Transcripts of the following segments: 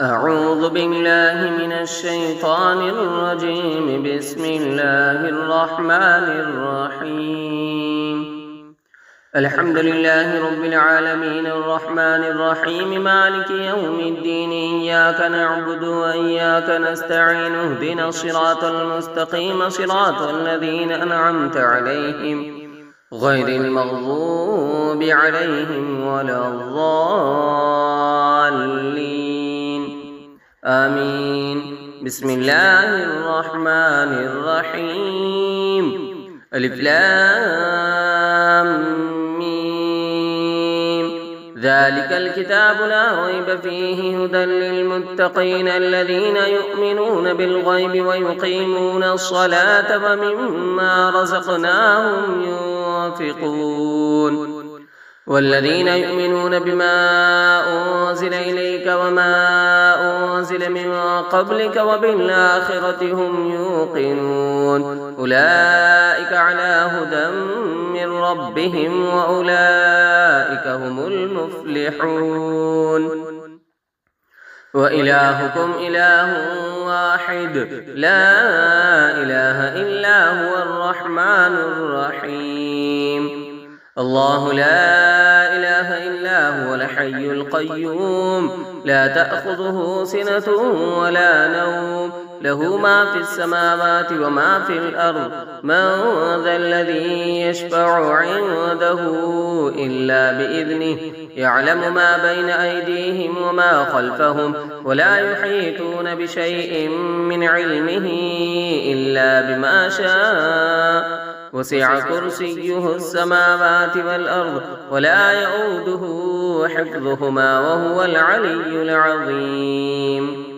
أعوذ بالله من الشيطان الرجيم. بسم الله الرحمن الرحيم. الحمد لله رب العالمين الرحمن الرحيم مالك يوم الدين. إياك نعبد وإياك نستعين. اهدنا الصراط المستقيم صراط الذين أنعمت عليهم غير المغضوب عليهم ولا الضالين. آمين. بسم الله الرحمن الرحيم. ألف لام ميم. ذلك الكتاب لا ريب فيه هدى للمتقين الذين يؤمنون بالغيب ويقيمون الصلاة ومما رزقناهم ينفقون. والذين يؤمنون بما أنزل إليك وما أنزل من قبلك وبالآخرة هم يوقنون. أولئك على هدى من ربهم وأولئك هم المفلحون. وإلهكم إله واحد لا إله إلا هو الرحمن الرحيم. الله لا إله إلا هو الحي القيوم لا تأخذه سنة ولا نوم له ما في السماوات وما في الأرض. من ذا الذي يشفع عنده إلا بإذنه. يعلم ما بين أيديهم وما خلفهم ولا يحيطون بشيء من علمه إلا بما شاء. وسع كرسيه السماوات والأرض ولا يؤوده حفظهما وهو العلي العظيم.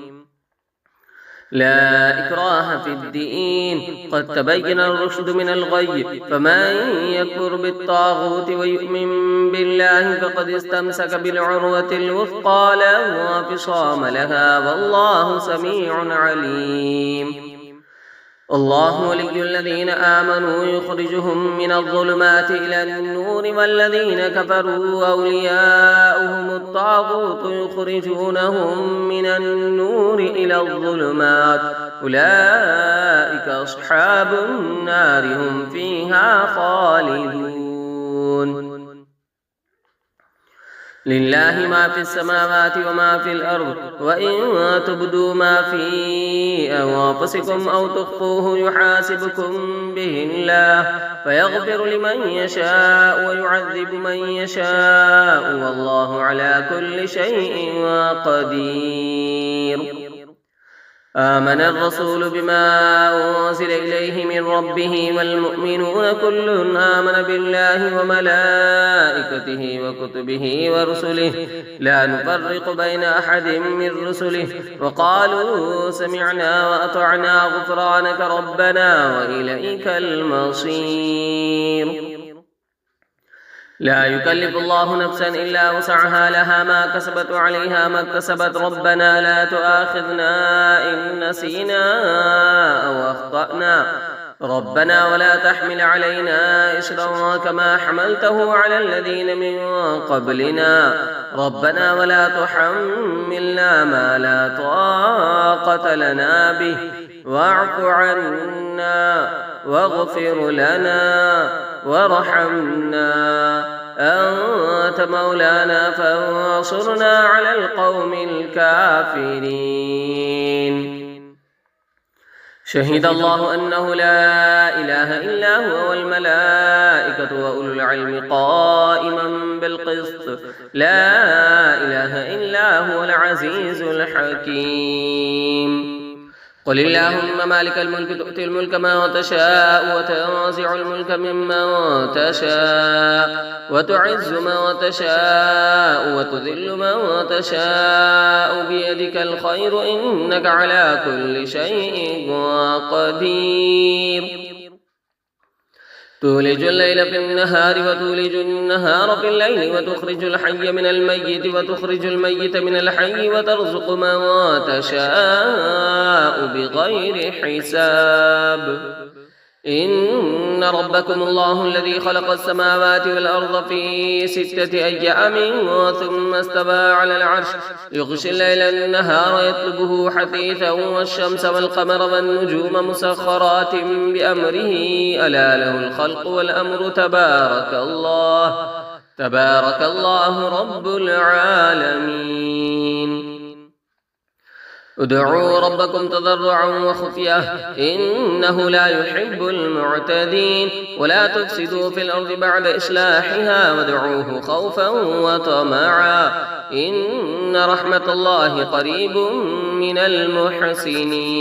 لا إكراه في الدين قد تبين الرشد من الغي. فمن يكفر بالطاغوت ويؤمن بالله فقد استمسك بالعروة الوثقى لا انفصام لها والله سميع عليم. الله ولي الذين آمنوا يخرجهم من الظلمات إلى النور والذين كفروا أولياؤهم الطاغوت يخرجونهم من النور إلى الظلمات. أولئك أصحاب النار هم فيها خالدون. لله ما في السماوات وما في الأرض. وإن تبدوا ما في أنفسكم أو تخفوه يحاسبكم به الله فيغفر لمن يشاء ويعذب من يشاء والله على كل شيء قدير. آمن الرسول بما أنزل إليه من ربه والمؤمنون كل آمن بالله وملائكته وكتبه ورسله لا نفرق بين أحد من رسله وقالوا سمعنا وأطعنا غفرانك ربنا وإليك المصير. لا يكلف الله نفسا إلا وسعها لها ما كسبت وعليها ما اكتسبت. ربنا لا تؤاخذنا إن نسينا أو أخطأنا. ربنا ولا تحمل علينا إصرا كما حملته على الذين من قبلنا. ربنا ولا تحملنا ما لا طاقة لنا به واعف عنا واغفر لنا وارحمنا أنت مولانا فانصرنا على القوم الكافرين. شهد الله أنه لا إله إلا هو والملائكة وأولو العلم قائما بالقسط. لا إله إلا هو العزيز الحكيم. قل اللهم مالك الملك تؤتي الملك من تشاء وتنزع الملك ممن تشاء وتعز من تشاء وتذل من تشاء بيدك الخير إنك على كل شيء قدير. تولج الليل في النهار وتولج النهار في الليل وتخرج الحي من الميت وتخرج الميت من الحي وترزق من تشاء بغير حساب. إن ربكم الله الذي خلق السماوات والأرض في 6 أيام ثم استوى على العرش يغشي الليل النهار يطلبه حثيثا والشمس والقمر والنجوم مسخرات بأمره ألا له الخلق والأمر تبارك الله رب العالمين. ادعوا ربكم تضرعا وخفية إنه لا يحب المعتدين ولا تفسدوا في الأرض بعد إصلاحها وادعوه خوفا وطمعا إن رحمة الله قريب من المحسنين.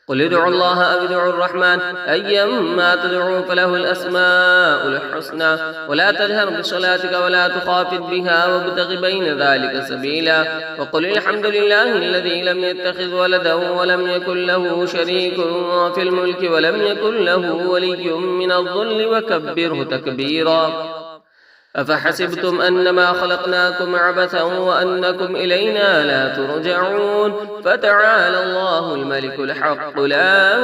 قل ادعوا الله أو ادعوا الرحمن أيما تدعوا فله الأسماء الحسنى ولا تجهر بصلاتك ولا تخافت بها وابتغ بين ذلك سبيلا وقل الحمد لله الذي لم يتخذ ولدا ولم يكن له شريك في الملك ولم يكن له ولي من الذل وكبره تكبيرا. أفحسبتم أنما خلقناكم عبثا وأنكم إلينا لا ترجعون فتعالى الله الملك الحق لا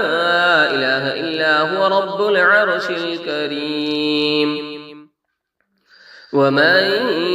إله إلا هو رب العرش الكريم. ومن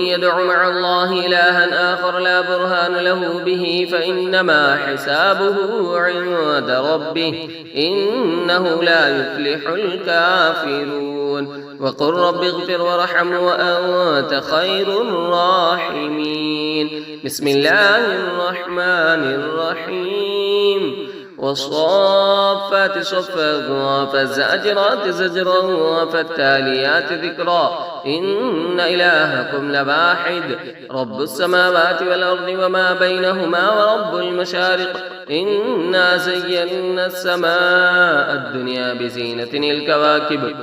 يدع مع الله إلها آخر لا برهان له به فإنما حسابه عند ربه إنه لا يفلح الكافرون. وقل رب اغفر وارحم وأنت خير الراحمين. بسم الله الرحمن الرحيم. والصافات صفا فالزاجرات زجرا فالتاليات ذكرا إن إلهكم لواحد رب السماوات والأرض وما بينهما ورب المشارق إنا زينا السماء الدنيا بزينة الكواكب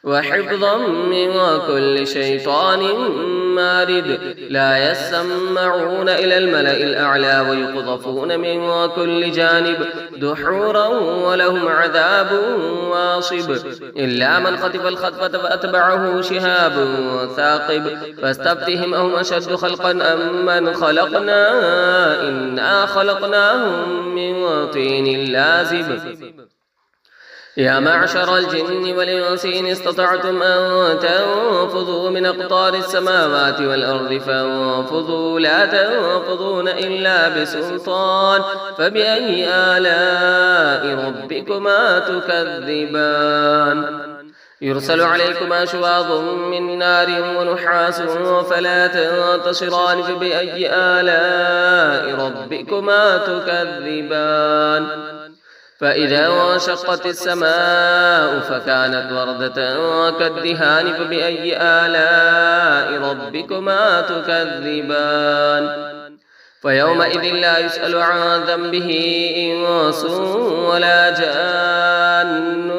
وحفظا من كل شيطان مارد لا يسمعون إلى الملأ الأعلى ويقذفون من كل جانب دحورا ولهم عذاب واصب إلا من خطف الخطفة فأتبعه شهاب ثاقب فاستفتهم أهم أشد خلقا أم من خلقنا إنا خلقناهم من طين لازب. يا معشر الجن والإنس إن استطعتم أن تنفذوا من أقطار السماوات والأرض فانفذوا لا تنفذون إلا بسلطان فبأي آلاء ربكما تكذبان. يرسل عليكما شواظ من نار ونحاس فلا تنتصران فبأي آلاء ربكما تكذبان. فإذا انشقت السماء فكانت وردة كالدهان فبأي آلاء ربكما تكذبان. فيومئذ لا يسأل عن ذنبه إنس ولا جان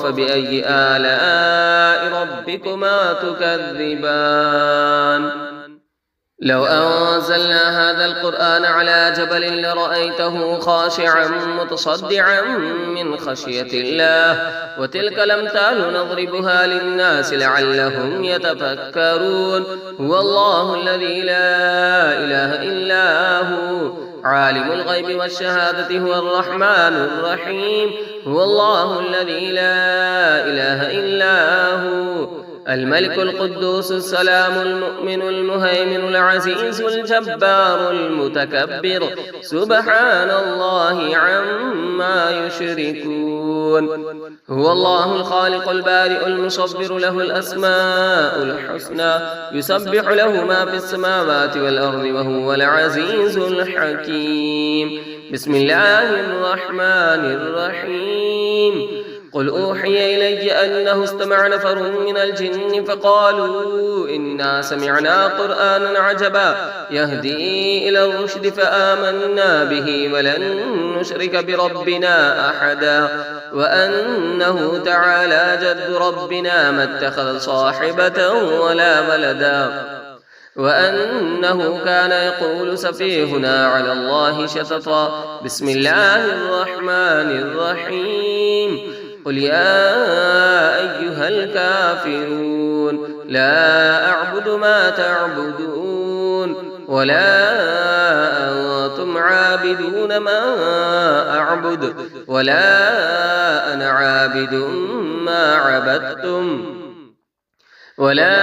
فبأي آلاء ربكما تكذبان. لو أنزلنا هذا القرآن على جبل لرأيته خاشعا متصدعا من خشية الله وتلك الأمثال نضربها للناس لعلهم يتفكرون. هو الله الذي لا إله إلا هو عالم الغيب والشهادة هو الرحمن الرحيم. هو الله الذي لا إله إلا هو الملك القدوس السلام المؤمن المهيمن العزيز الجبار المتكبر سبحان الله عما يشركون. هو الله الخالق البارئ المصبر له الأسماء الحسنى يسبح له ما في السماوات والأرض وهو العزيز الحكيم. بسم الله الرحمن الرحيم. قل أوحي إلي أنه استمع نفر من الجن فقالوا إنا سمعنا قرآنا عجبا يهدي إلى الرشد فآمنا به ولن نشرك بربنا أحدا وأنه تعالى جد ربنا ما اتخذ صاحبة ولا ولدا وأنه كان يقول سفيهنا على الله شططا. بسم الله الرحمن الرحيم. قل يا أيها الكافرون لا أعبد ما تعبدون ولا أنتم عابدون عابدون ما أعبد ولا أنا عابد ما عبدتم ولا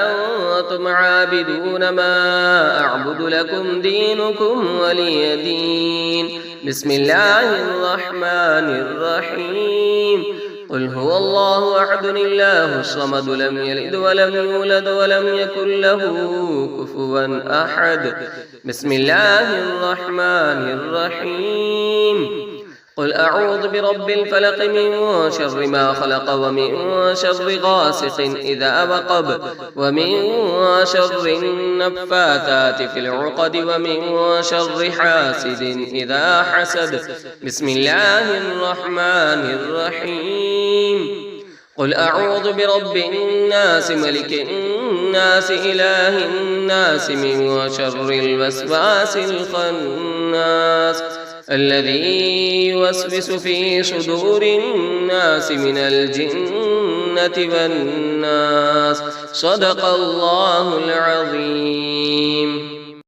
أنتم عابدون ما أعبد لكم دينكم ولي دين. بسم الله الرحمن الرحيم. قل هو الله أحد الله الصمد لم يلد ولم يولد ولم يكن له كفوا أحد. بسم الله الرحمن الرحيم. قل أعوذ برب الفلق من شر ما خلق ومن شر غاسق إذا وقب ومن شر النفاثات في العقد ومن شر حاسد إذا حسد. بسم الله الرحمن الرحيم. قل أعوذ برب الناس ملك الناس إله الناس من شر الوسواس الخناس الذي يوسوس في صدور الناس من الجنة والناس. صدق الله العظيم.